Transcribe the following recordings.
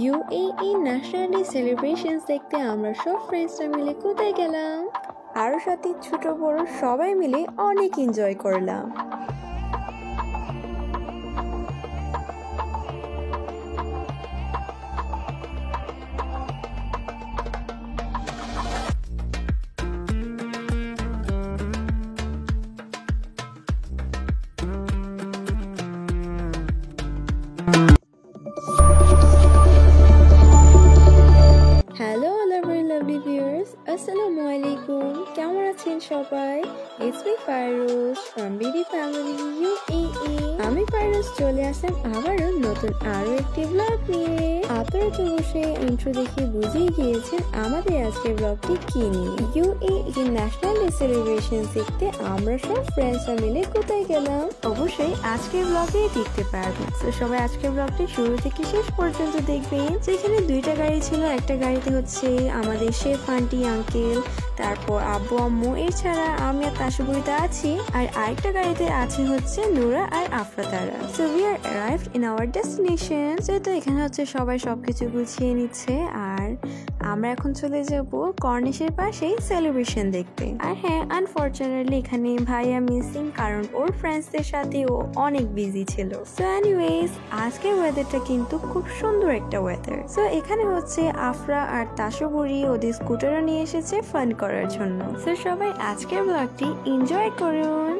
UAE national day celebrations দেখতে আমরা সব ফ্রেন্ডসরা মিলে কোথায় গেলাম, আর সাথে ছোট বড় সবাই মিলে অনেক এনজয় করলাম। হ্যালো লাভলি ভিউয়ার্স, আসসালামু আলাইকুম। কেমন আছেন সবাই? It's me Fairuz from BD family UAE। আমি ফাইরুজ চলে আসলাম আবারও নতুন আরো একটি ব্লগ নিয়ে। আপনারা তো অবশ্যই ইন্ট্রো দেখে বুঝেই গিয়েছেন আমাদের আজকের ব্লগটি কি নিয়ে। UAE ন্যাশনাল ডে সেলিব্রেশন দেখতে আমরা সব ফ্রেন্ডসরা মিলে কোথায় গেলাম অবশ্যই আজকের ব্লগে দেখতে পারবেন। তো সবাই আজকের ব্লগটি শুরু থেকে শেষ পর্যন্ত দেখবেন। যেখানে দুইটা গাড়ি ছিল, একটা গাড়িতে হচ্ছে আমাদের শেফ আন্টি আঙ্কেল, তারপর আব্বু আম্মু, এছাড়া আমি আর তাসুবুরিতে আছি, আর আরেকটা গাড়িতে আছে হচ্ছে নুরা আর আফরা তারা। So we are arrived in our destination. তো এখানে হচ্ছে সবাই সবকিছু গুছিয়ে নিচ্ছে, আর আমরা এখন চলে যাব কর্নিশের পাশেই সেলিব্রেশন দেখতে। আর হ্যাঁ, আনফরচুনেটলি এখানে ভাইয়া মিসিং, কারণ ওর ফ্রেন্ডসদের সাথে ও অনেক বিজি ছিল। সো এনিওয়েজ, আজকের ওয়েদারটা কিন্তু খুব সুন্দর একটা ওয়েদার। সো এখানে হচ্ছে আফরা আর তাসুবুরি ওদের স্কুটারও নিয়ে এসেছে ফান করার জন্য। সো সবাই আজকের ব্লগটি এনজয় করুন।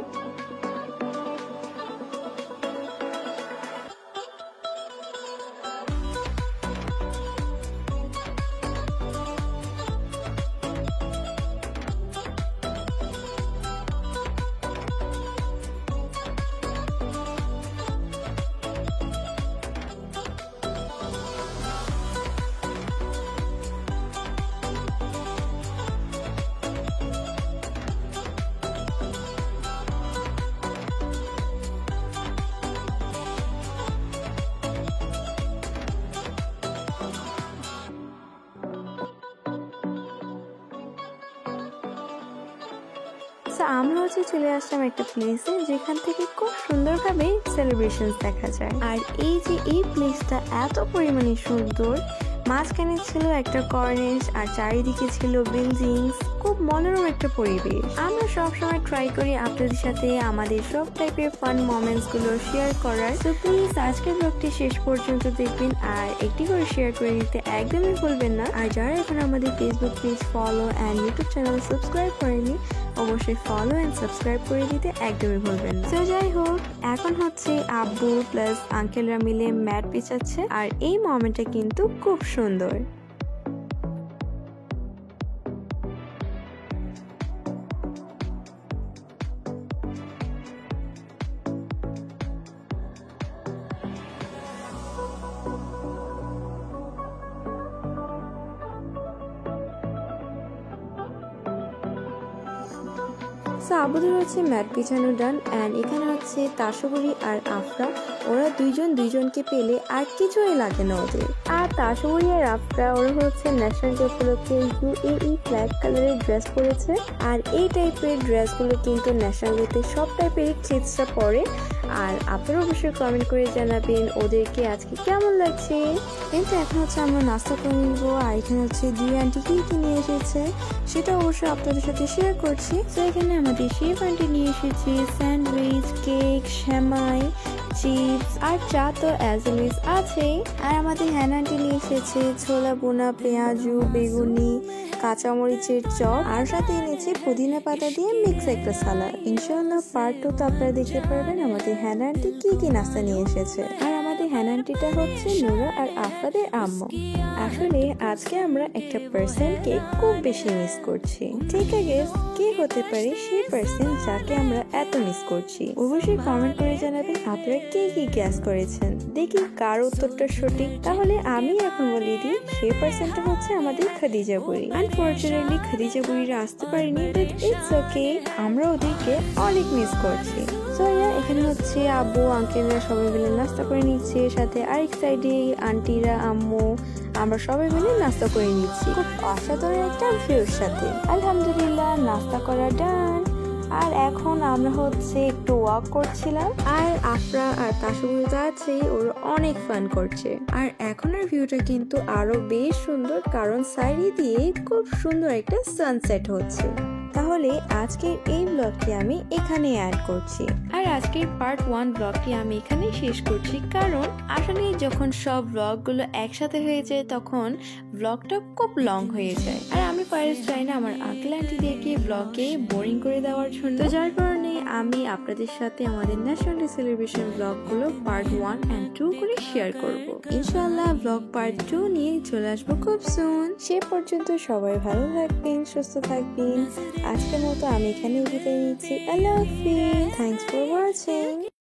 আমরা হচ্ছে চলে আসলাম একটা প্লেসে যেখান থেকে খুব সুন্দরভাবে সেলিব্রেশন দেখা যায়। আর এই যে এই প্লেসটা এত পরিমাণে সুন্দর, মাঝখানে ছিল একটা কর্নিশ আর চারিদিকে ছিল বিল্ডিংস, খুব মনোরম একটা পরিবেশ। আমরা সবসময় ট্রাই করি আপনাদের সাথে আমাদের সব টাইপের ফান মোমেন্টস গুলো শেয়ার করার। তো প্লিজ আজকের ব্লগটি শেষ পর্যন্ত দেখবেন, আর একটি করে শেয়ার করে দিতে একদমই ভুলবেন না। আর যারা এখন আমাদের Facebook page follow and YouTube channel subscribe করেনি, অবশ্যই ফলো অ্যান্ড সাবস্ক্রাইব করে দিতে একদমই ভুলবেন না। তো যাই হোক, এখন হচ্ছে আব্বু প্লাস আঙ্কেলরা মিলে ম্যাট বিছাচ্ছে, আর এই মোমেন্টটা কিন্তু খুব সুন্দর। আবুদের হচ্ছে ম্যাট বিছানো ডান, অ্যান্ড এখানে হচ্ছে তাসুবুরি আর আফরা, ওরা দুইজনকে পেলে আর কিছুই লাগে না ওদের। আর তাসুবুরি আর আফরা ওরা হচ্ছে ন্যাশনাল ডে উপলক্ষে UAE ফ্ল্যাগ কালারের ড্রেস পরেছে, আর এই টাইপের ড্রেসগুলো কিন্তু ন্যাশনাল ডেতে সব টাইপের কিডসরা পরে। আর আপনারা অবশ্যই কমেন্ট করে জানাবেন ওদেরকে আজকে কেমন লাগছে। কিন্তু এখন হচ্ছে আমরা নাস্তা করে নিব, আর এখানে হচ্ছে দুই আন্টি কি নিয়ে এসেছে সেটা অবশ্যই আপনাদের সাথে শেয়ার করছি। তো এখানে আমাদের শেফ আন্টি নিয়ে এসেছে স্যান্ডউইচ, কেক, সেমাই, চিপস আর চা তো অ্যাজলিস আছে। আর আমাদের হ্যান আন্টি নিয়ে এসেছে ছোলা বোনা, পেঁয়াজু, বেগুনি, কাঁচামরিচের চপ, আর সাথে এনেছে পুদিনা পাতা দিয়ে মিক্স একটা সালাদ। ইনশাআল্লাহ পার্ট 2 তো আপনারা দেখতে পারবেন আমাদের হ্যান আন্টি কি নাস্তা নিয়ে এসেছে। আর আমাদের হ্যান আন্টিটা হচ্ছে নুরা আর আফরাদের আম্মু। আসলে আজকে আমরা একটা পার্সনকে খুব বেশি মিস করছি। ঠিক আছে, কে হতে পারে সেই পার্সন যাকে আমরা এত মিস করছি? অবশ্যই কমেন্ট করে জানাবেন আপনারা কি গ্যাস করেছেন, দেখি কার উত্তরটা সঠিক। তাহলে আমি এখন বলে দিই, সেই পার্সনটা হচ্ছে আমাদের খাদিজা বুড়ি। আনফরচুনেটলি খাদিজা বুড়িরা আসতে পারেনি, বাট ইটস ওকে, আমরা ওদেরকে অনেক মিস করছি। সো এখানে হচ্ছে আব্বু আঙ্কেলরা সবাই মিলে নাস্তা করে নিচ্ছে, সাথে আরেক সাইডে আন্টিরা, আম্মু, আমরা সবাই মিলে নাস্তা করে নিচ্ছি খুব অসাধারণ একটা ভিউর সাথে। আলহামদুলিল্লাহ নাস্তা করা ডান। আর এখন আমরা হচ্ছে একটু ওয়াক করছিলাম আর আফরা আর তাসবুরি তো আছেই, ওরা অনেক ফান করছে। আর এখনের ভিউটা কিন্তু আরো বেশ সুন্দর, কারণ সাইডে দিয়ে খুব সুন্দর একটা সানসেট হচ্ছে। তাহলে আজকের এই ব্লগটি আমি এখানে অ্যাড করছি, আর আজকের পার্ট 1 ব্লগটি আমি এখানে শেষ করছি, কারণ আসলে যখন সব ব্লগগুলো একসাথে হয়ে যায় তখন ব্লগটা খুব লং হয়ে যায়, আর আমি ফার্স্ট চাই না আমার আঙ্কেল আন্টিদেরকে ব্লগে বোরিং করে দেওয়ার জন্য। যার কারণে আমি আপনাদের সাথে আমাদের ন্যাশনাল ডে সেলিব্রেশন ব্লগগুলো পার্ট 1 and 2 করে শেয়ার করব। ইনশাআল্লাহ ব্লগ পার্ট 2 নিয়ে চলে আসবো খুব সুন। সে পর্যন্ত সবাই ভালো থাকবেন, সুস্থ থাকবেন। আজকের মতো আমি এখানে বিদায় নিচ্ছি। আল্লাহ হাফিজ। Thanks for watching.